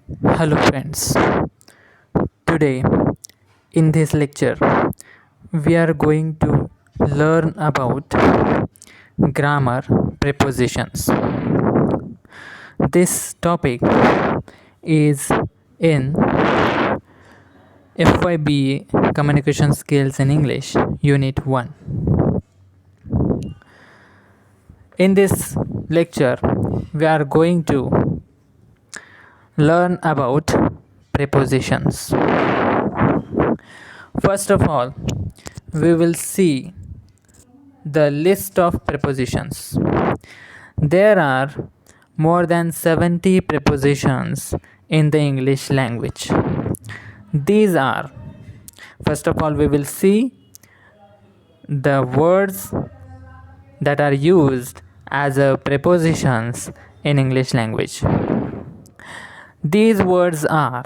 Hello friends. Today in this lecture we are going to learn about grammar prepositions. This topic is in FYBA Communication Skills in English Unit 1. In this lecture we are going to learn about prepositions. First of all, we will see the list of prepositions. There are more than 70 prepositions in the English language. These are, first of all, we will see the words that are used as prepositions in English language. These words are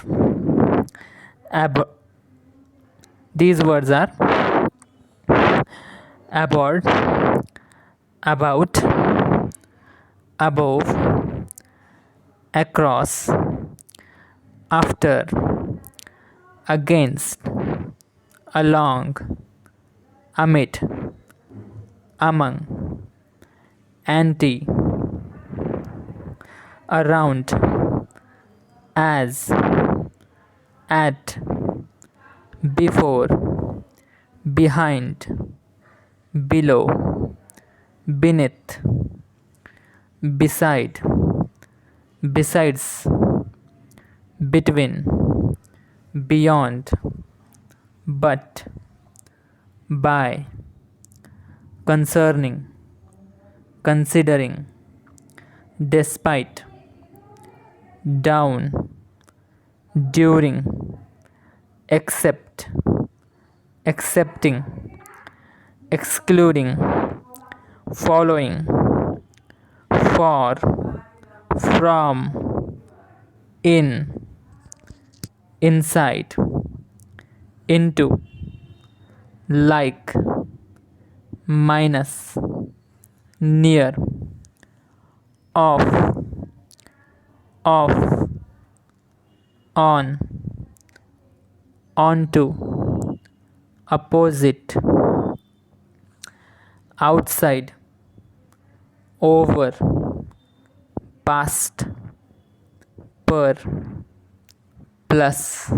aboard, about, above, across, after, against, along, amid, among, anti, around, as, at, before, behind, below, beneath, beside, besides, between, beyond, but, by, concerning, considering, despite, down, during, except, accepting, excluding, following, for, from, in, inside, into, like, minus, near, off, on, onto, opposite, outside, over, past, per, plus,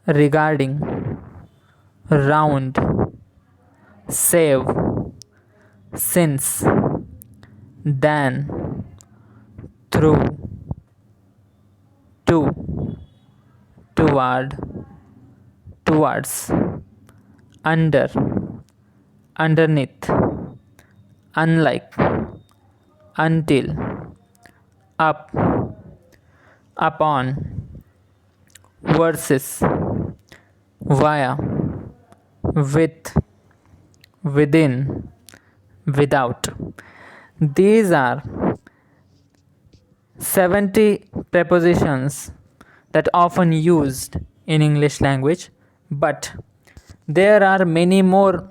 regarding, round, save, since, than, through, to, toward, towards, under, underneath, unlike, until, up, upon, versus, via, with, within, without. These are 70 prepositions that often used in English language, but there are many more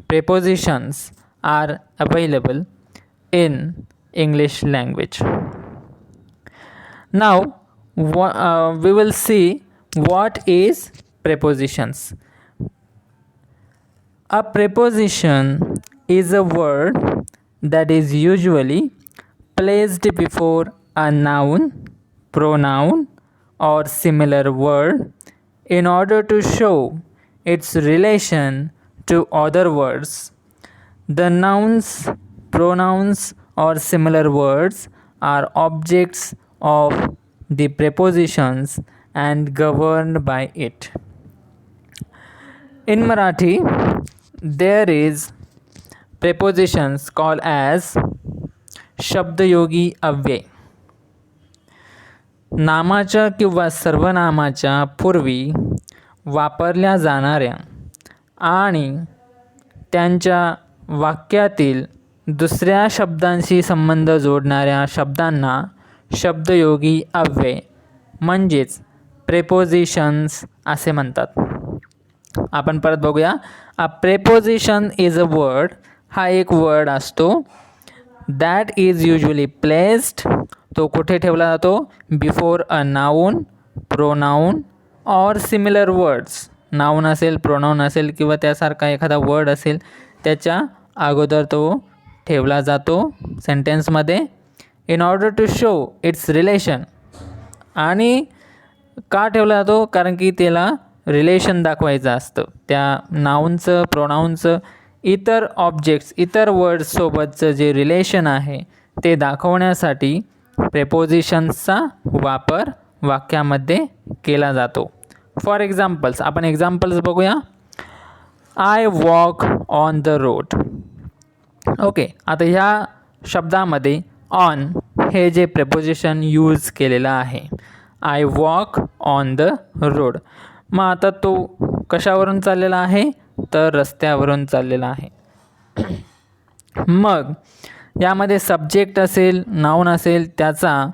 prepositions are available in English language. Now we will see what is prepositions. A preposition is a word that is usually placed before a noun, pronoun, or similar word in order to show its relation to other words. The nouns, pronouns, or similar words are objects of the prepositions and governed by it. In Marathi, there is prepositions called as शब्दयोगी अव्यय. नामाच्या किंवा सर्वनामाच्या पूर्वी वापरल्या जाणाऱ्या आणि त्यांच्या वाक्यातील दुसऱ्या शब्दांशी संबंध जोडणाऱ्या शब्दांना शब्दयोगी अव्यय म्हणजेच प्रेपोजिशन्स असे म्हणतात. आपण परत बघूया. A preposition is a word. हा एक वर्ड असतो दॅट इज युजली प्लेस्ड तो कुठे ठेवला जातो? Before a noun, pronoun or similar words. Noun असेल, प्रोनाऊन असेल किंवा त्यासारखा एखादा वर्ड असेल त्याच्या अगोदर तो ठेवला जातो सेंटेन्समध्ये in order to show its relation. आणि का ठेवला जातो? कारण की त्याला रिलेशन दाखवायचं असतं त्या नाऊनचं, प्रोनाऊनचं इतर ऑब्जेक्ट्स, इतर वर्ड्ससोबतचं जे रिलेशन आहे ते दाखवण्यासाठी प्रेपोजिशन्सचा वापर वाक्यामध्ये केला जातो. फॉर एक्झाम्पल्स, आपण एक्झाम्पल्स बघूया. I walk on the road. Okay, आता ह्या शब्दामध्ये ऑन हे जे प्रेपोजिशन यूज केलेलं आहे, I walk on the road. मग आता तो कशावरून चाललेला आहे? तर रस्त्यावरून चाललेला आहे. मग यामध्ये सब्जेक्ट असेल, नाऊन असेल, त्याचा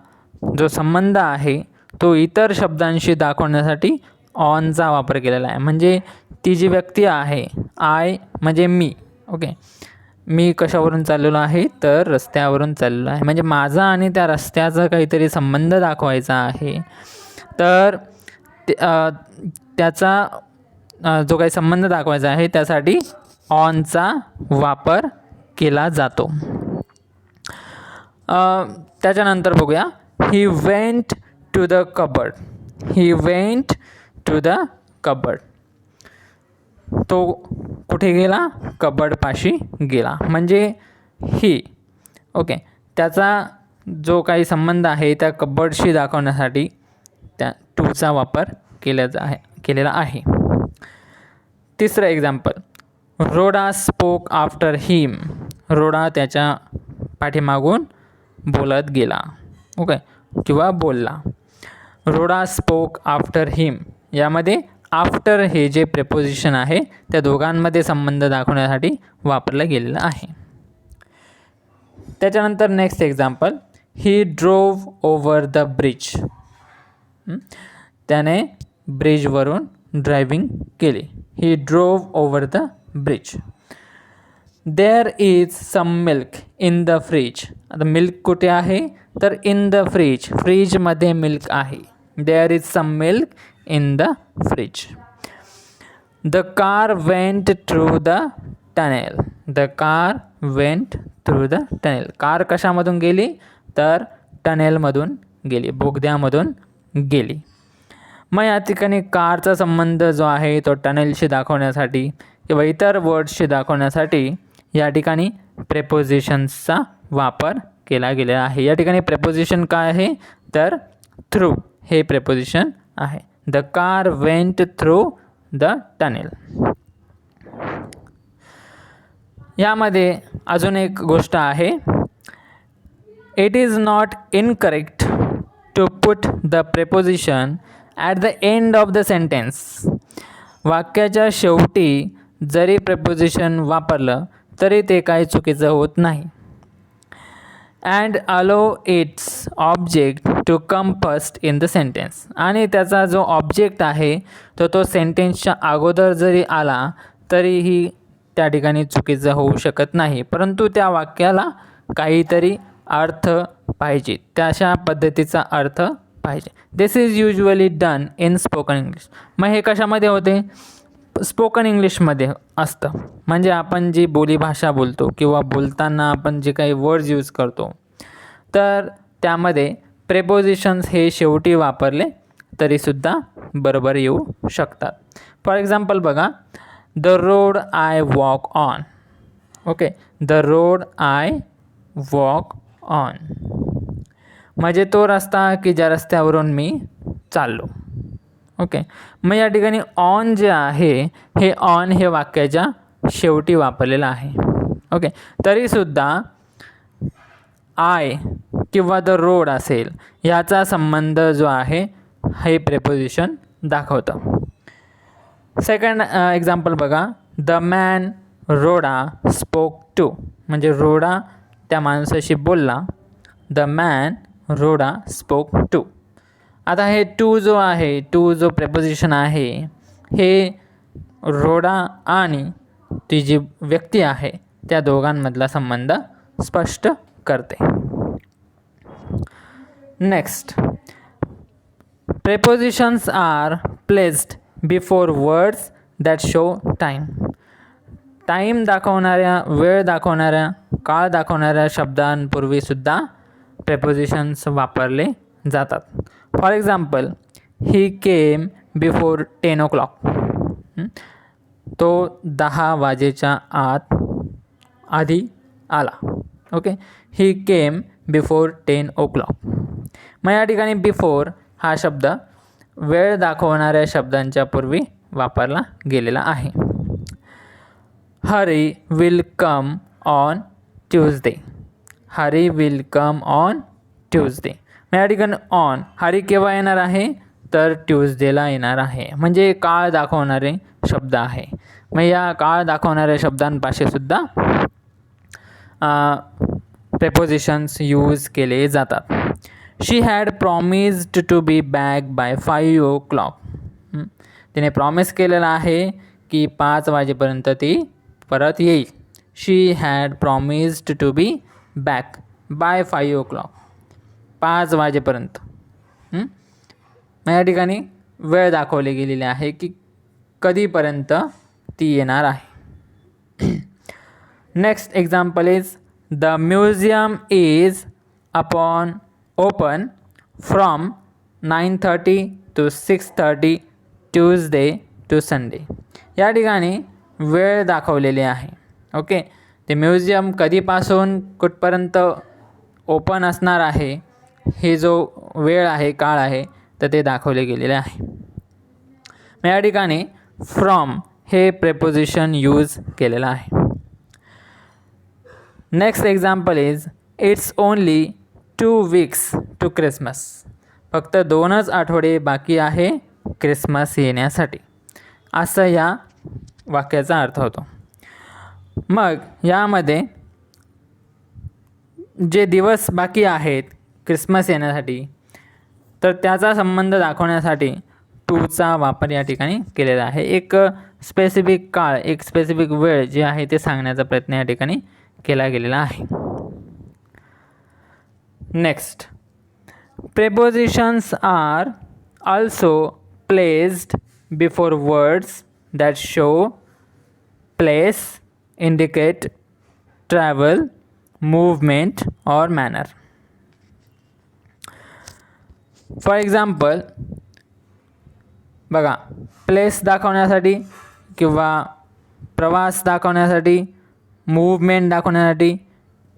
जो संबंध आहे तो इतर शब्दांशी दाखवण्यासाठी ऑनचा वापर केलेला आहे. म्हणजे ती जी व्यक्ती आहे, आय म्हणजे मी. ओके, मी कशावरून चाललेलो आहे? तर रस्त्यावरून चाललेलो आहे. म्हणजे माझा आणि त्या रस्त्याचा काहीतरी संबंध दाखवायचा आहे. तर त्याचा जो काही संबंध दाखवायचा आहे त्यासाठी ऑनचा वापर केला जातो. त्याच्यानंतर बघूया. He went to the cupboard. He went to the cupboard. तो कुठे गेला? कबर्डपाशी गेला. म्हणजे ही, ओके, त्याचा जो काही संबंध आहे त्या कबर्डशी दाखवण्यासाठी त्या टूचा वापर केलेला आहे. तिसरं एक्झाम्पल. रोडा स्पोक आफ्टर हिम. रोडा त्याच्या पाठीमागून बोलत गेला. ओके, किंवा बोलला. रोडा स्पोक आफ्टर हिम. यामध्ये आफ्टर हे जे प्रेपोजिशन आहे त्या दोघांमध्ये संबंध दाखवण्यासाठी वापरलं गेलेलं आहे. त्याच्यानंतर next example. He drove over the bridge. त्याने ब्रिजवरून ड्रायव्हिंग केली. He drove over the bridge. There is some milk in the fridge. आता मिल्क कुठे आहे? तर इन द फ्रीज. फ्रीजमध्ये मिल्क आहे. There is some milk in the fridge. The car went through the tunnel. The car went through the tunnel. Car कशामधून गेली? तर टनेलमधून गेली, बोगद्यामधून गेली. मग या ठिकाणी कारचा संबंध जो आहे तो टनेलशी दाखवण्यासाठी किंवा इतर वर्ड्सशी दाखवण्यासाठी या ठिकाणी प्रेपोजिशन्सचा वापर केला गेलेला आहे. या ठिकाणी प्रेपोजिशन काय आहे? तर थ्रू हे प्रेपोजिशन आहे. The car went through the tunnel. यामध्ये अजून एक गोष्ट आहे. It is not incorrect to put the preposition at the end of the sentence. वाक्याच्या शेवटी जरी प्रेपोजिशन वापरलं तरी ते काही चुकीचं होत नाही. And allow its object to come first in the sentence. आणि त्याचा जो ऑब्जेक्ट आहे तो सेंटेन्सच्या अगोदर जरी आला तरीही त्या ठिकाणी चुकीचं होऊ शकत नाही. परंतु त्या वाक्याला काहीतरी अर्थ पाहिजे, त्याशा पद्धतीचा अर्थ पाहिजे. This is usually done in spoken English. मग हे कशामध्ये होते? स्पोकन इंग्लिशमध्ये असतं. म्हणजे आपण जी बोलीभाषा बोलतो किंवा बोलताना आपण जे काही वर्ड्स यूज करतो तर त्यामध्ये प्रेपोजिशन्स हे शेवटी वापरले तरीसुद्धा बरोबर येऊ शकतात. फॉर एक्झाम्पल बघा. The road I walk on. Okay, the road I walk on म्हणजे तो रस्ता की ज्या रस्त्यावरून मी चाललो. ओके, मग या ठिकाणी ऑन जे आहे हे ऑन हे वाक्याच्या शेवटी वापरलेलं आहे. ओके, तरीसुद्धा आय किंवा द रोड असेल याचा संबंध जो आहे हे प्रेपोजिशन दाखवतं. सेकंड एक्झाम्पल बघा. द मॅन रोडा स्पोक टू म्हणजे रोडा त्या माणसाशी बोलला. द मॅन रोडा स्पोक टू. आता हे टू जो आहे, टू जो प्रेपोजिशन आहे हे रोडा आणि ती जी व्यक्ती आहे त्या दोघांमधला संबंध स्पष्ट करते. Next, prepositions are placed before words that show time. Time दाखवणाऱ्या, वेळ दाखवणाऱ्या, काळ दाखवणाऱ्या शब्दांपूर्वी सुद्धा प्रेपोजिशन्स वापरले जातात. For example, he came before 10 o'clock. तो 10 वाजेच्या आधी आला. ओके, ही केम बिफोर 10 o'clock. मग या ठिकाणी बिफोर हा शब्द वेळ दाखवणाऱ्या शब्दांच्या पूर्वी वापरला गेलेला आहे. Hari will come on Tuesday. Hari will come on Tuesday. मग या ठिकाणी ऑन, हरी केव्हा येणार आहे, तर ट्यूजडेला येणार आहे. म्हणजे काळ दाखवणारे शब्द आहे. मग या काळ दाखवणाऱ्या शब्दांपाशी सुद्धा प्रेपोजिशन्स यूज केले जातात. She had promised to be back by 5 o'clock. तिने प्रॉमिस केलेला आहे की 5 वाजेपर्यंत ती परत येईल. She had promised to be back by 5 o'clock. 5 वाजेपर्यंत. मग या ठिकाणी वेळ दाखवली गेलेली आहे की कधीपर्यंत ती येणार आहे. Next example is the museum is open from 9:30 to 6:30 Tuesday to Sunday. या ठिकाणी वेळ दाखवलेली आहे. ओके, ते म्युझियम कधीपासून कुठपर्यंत ओपन असणार आहे, हे जो वेळ आहे, काळ आहे, तर ते दाखवले गेलेले आहे. मग या ठिकाणी फ्रॉम हे प्रेपोजिशन यूज केलेलं आहे. Next example is it's only 2 weeks to Christmas. फक्त 2च आठवडे बाकी आहे क्रिसमस येण्यासाठी, असं या वाक्याचा अर्थ होतो. मग यामध्ये जे दिवस बाकी आहेत क्रिसमस येण्यासाठी, तर त्याचा संबंध दाखवण्यासाठी टूचा वापर या ठिकाणी केलेला आहे. एक स्पेसिफिक काळ, एक स्पेसिफिक वेळ जी आहे ते सांगण्याचा प्रयत्न या ठिकाणी केला गेलेला आहे. Next, prepositions are also placed before words that show place, indicate travel, movement or manner. For example बघा, प्लेस दाखवण्यासाठी किंवा प्रवास दाखवण्यासाठी, मूवमेंट दाखवण्यासाठी,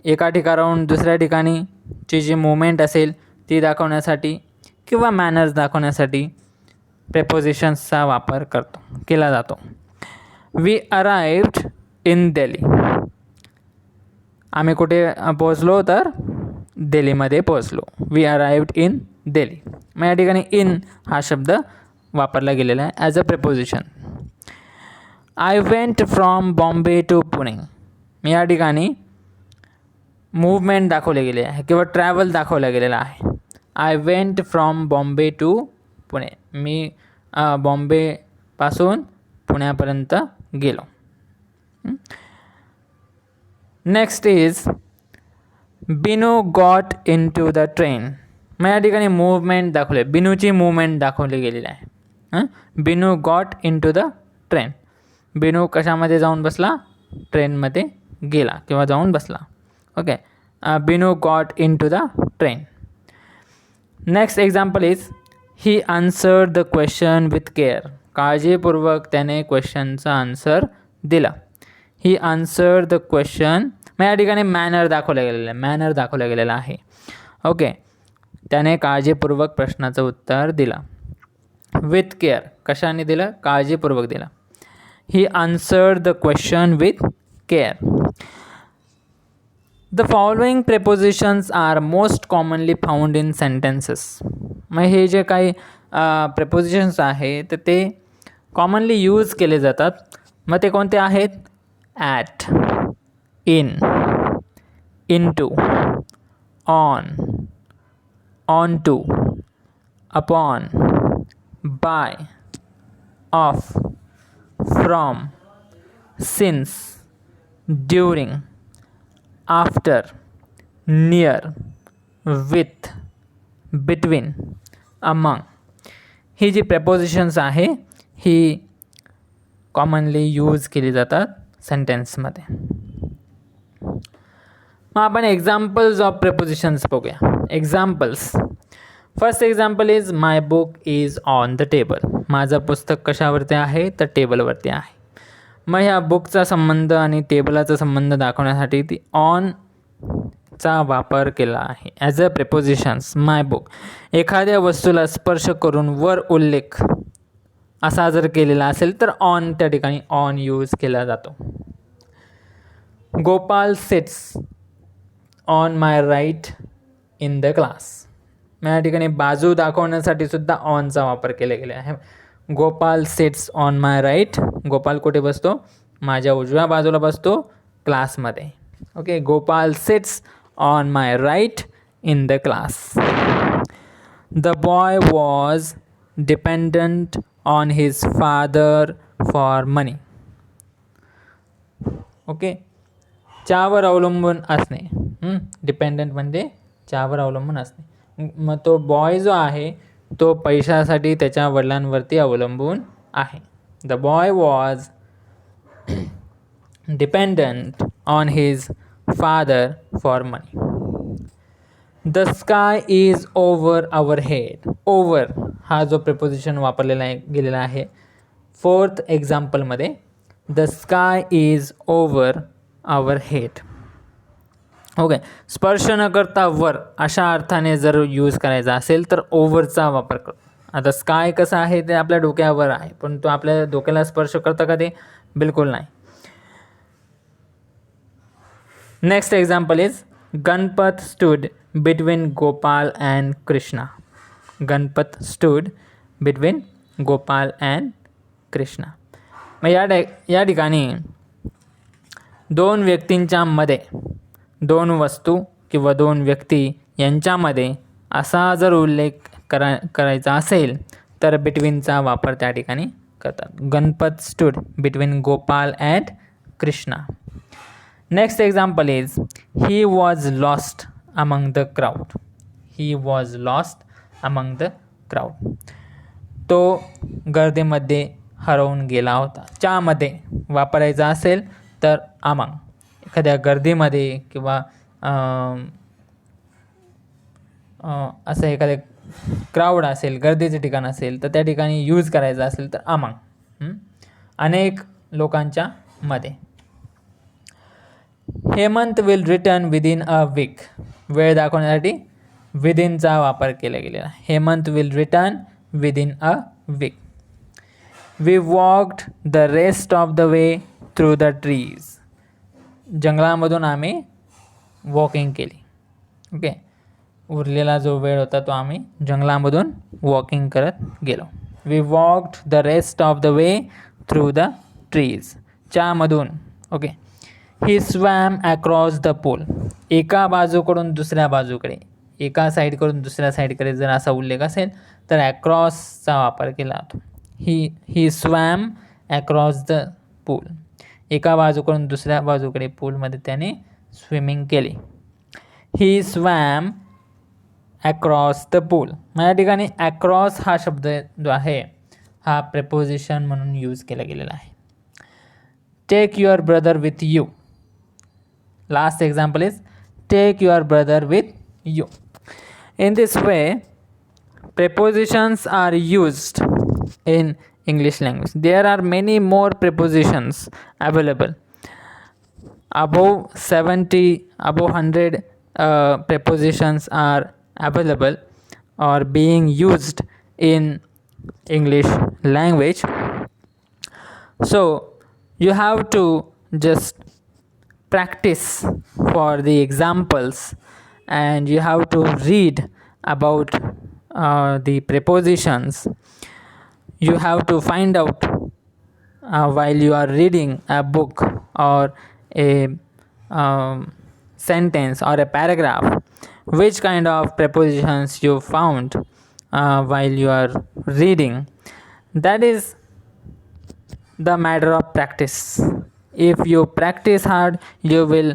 एका ठिकाणाहून दुसऱ्या ठिकाणीची जी मूवमेंट असेल ती दाखवण्यासाठी, किंवा मॅनर्स दाखवण्यासाठी प्रेपोजिशन्सचा वापर केला जातो. We arrived in Delhi. आम्ही कुठे पोहोचलो, तर दिल्लीमध्ये पोहोचलो. We arrived in Delhi. मग या ठिकाणी इन हा शब्द वापरला गेलेला आहे as a preposition. I went from Bombay to Pune. या ठिकाणी मूवमेंट दाखवले गेले आहे किंवा ट्रॅव्हल दाखवला गेलेला आहे. I went from Bombay to Pune. मी बॉम्बेपासून पुण्यापर्यंत गेलो. Next is Binu got into the train. मग या ठिकाणी मूवमेंट दाखवले, बिनूची मूवमेंट दाखवली गेलेली आहे. Binu got into the train. Binu कशामध्ये जाऊन बसला, ट्रेनमध्ये गेला किंवा जाऊन बसला. Okay, Binu got into the train. Next example is he answered the question with care. काळजीपूर्वक त्याने क्वेश्चनचा आन्सर दिला. He answered the question. मग या ठिकाणी मॅनर दाखवला गेलेला आहे, मॅनर दाखवला गेलेला आहे. ओके, त्याने काळजीपूर्वक प्रश्नाचं उत्तर दिलं. विथ केअर, कशाने दिलं, काळजीपूर्वक दिलं. He answered the question with care. The following prepositions are most commonly found in sentences. मग हे जे काही प्रेपोजिशन्स आहे तर ते कॉमनली यूज केले जातात. मग ते कोणते आहेत? At, in, into, on, onto, upon, by, of, from, since, during, after, near, with, between, among ही जी prepositions आहे ही कॉमनली यूज केली जातात सेंटेन्समध्ये. मग आपण एक्झाम्पल्स ऑफ प्रेपोजिशन्स बघूया. Examples. First example is my book is on the table. माझं पुस्तक कशावरती आहे तर टेबलवरती आहे. मग ह्या बुकचा संबंध आणि टेबलाचा संबंध दाखवण्यासाठी ती ऑन चा वापर केला आहे ॲज अ प्रेपोजिशन्स. माय बुक एखाद्या वस्तूला स्पर्श करून वर उल्लेख असा जर केलेला असेल तर ऑन त्या ठिकाणी ऑन यूज केला जातो. Gopal sits on my right in the class. या ठिकाणी बाजू दाखवण्यासाठी सुद्धा ऑनचा वापर केला गेला आहे. Gopal sits on my right. Gopal कुठे बसतो? माझ्या उजव्या बाजूला बसतो क्लासमध्ये. Okay. Gopal sits on my right in the class. The boy was dependent on his father for money. Okay. च्यावर अवलंबून असणे. डिपेंडंट म्हणजे च्यावर अवलंबून असणे. मग तो बॉय जो आहे तो पैशासाठी त्याच्या वडिलांवरती अवलंबून आहे. The boy was dependent on his father for money. The sky is over our head. Over हा जो प्रिपोजिशन वापरलेला गेलेला आहे फोर्थ एक्झाम्पलमध्ये. The sky is over our head. Okay. स्पर्श न करता वर अशा अर्थाने जर यूज करायचा असेल तर ओव्हरचा वापर करतो. आता स्काय कसं आहे ते आपल्या डोक्यावर आहे पण तो आपल्या डोक्याला स्पर्श करतं का ते? बिलकुल नाही. Next example is Ganpat stood between Gopal and Krishna. Ganpat stood between Gopal and Krishna. मग या ठिकाणी दोन व्यक्तींच्या मध्ये, दोन वस्तू किंवा दोन व्यक्ती यांच्यामध्ये असा जर उल्लेख करायचा असेल तर बिटवीनचा वापर त्या ठिकाणी करतात. Ganpat stood between Gopal and Krishna. Next example is he was lost among the crowd. He was lost among the crowd. तो गर्दीमध्ये हरवून गेला होता. च्यामध्ये वापरायचा असेल तर अमंग. एखाद्या गर्दीमध्ये किंवा असं एखादे क्राऊड असेल, गर्दीचे ठिकाण असेल तर त्या ठिकाणी यूज करायचं असेल तर अमंग. अनेक लोकांच्या मध्ये. Hemant will return within a week. वेळ दाखवण्यासाठी विदिनचा वापर केला गेलेला. Hemant will return within a week. We walked the rest of the way through the trees. जंगलामधून आम्ही वॉकिंग केली. ओके. उरलेला जो वेळ होता तो आम्ही जंगलामधून वॉकिंग करत गेलो. We walked the rest of the way through the trees. च्यामधून. Okay. He swam across the pool. एका बाजूकडून दुसऱ्या बाजूकडे, एका साईडकडून दुसऱ्या साईडकडे जर असा उल्लेख असेल तर ॲक्रॉसचा वापर केला जातो. ही स्वॅम अक्रॉस द पूल. एका बाजूकडून दुसऱ्या बाजूकडे पूलमध्ये त्याने स्विमिंग केली. ही स्वॅम अक्रॉस द पूल. या ठिकाणी अक्रॉस हा शब्द जो आहे हा प्रेपोजिशन म्हणून यूज केला गेलेला आहे. Take your brother with you. Last example is take your brother with you. In this way, prepositions are used in English language. There are many more prepositions available. Above 70, above 100 prepositions are available or being used in English language. So you have to just practice for the examples and you have to read about the prepositions. You have to find out while you are reading a book or a sentence or a paragraph which kind of prepositions you found while you are reading. That is the matter of practice. If you practice hard, you will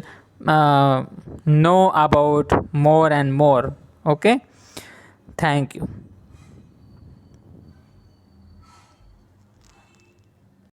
know about more and more. Okay. Thank you.